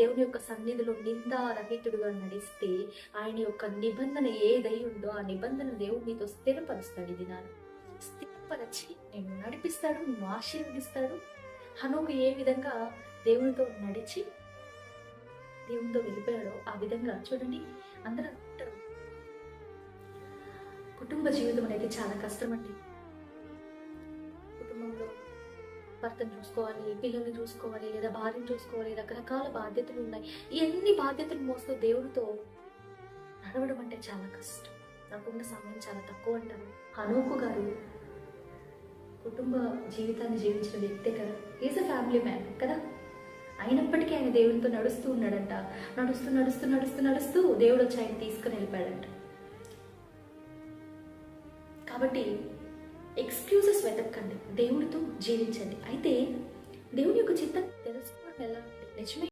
దేవుని యొక్క సన్నిధిలో నిందారహితుడుగా నడిస్తే ఆయన యొక్క నిబంధన ఏదై ఉందో ఆ నిబంధన దేవుడు నీతో స్థిరపరుస్తాడు. ఇది దినాలు స్థిరపరచి నేను నడిపిస్తాడు, నిన్ను ఆశీర్వదిస్తాడు. హనోకు ఏ విధంగా దేవునితో నడిచి దేవునితో వెళ్ళిపోయాడో ఆ విధంగా చూడండి. అందరూ అంటారు కుటుంబ జీవితం అనేది చాలా కష్టం అండి. కుటుంబంలో భర్తను చూసుకోవాలి, పిల్లల్ని చూసుకోవాలి, లేదా భార్యను చూసుకోవాలి, రకరకాల బాధ్యతలు ఉన్నాయి. ఇవన్నీ బాధ్యతలు మోస్తూ దేవుడితో నడవడం అంటే చాలా కష్టం. నాకున్న సమయం చాలా తక్కువ అంటారు. హనోకు గారు కుటుంబ జీవితాన్ని జీవించిన వ్యక్తే కదా, ఈజ్ అ ఫ్యామిలీ మ్యాన్ కదా. అయినప్పటికీ ఆయన దేవుడితో నడుస్తూ ఉన్నాడంట. నడుస్తూ నడుస్తూ నడుస్తూ నడుస్తూ దేవుడు వచ్చి ఆయన తీసుకుని వెళ్ళిపోయాడంట. కాబట్టి ఎక్స్క్యూజెస్ వెతకండి, దేవుడితో జీవించండి. అయితే దేవుని యొక్క చిత్తం తెలుసుకోవడం ఎలా అంటే నిజమే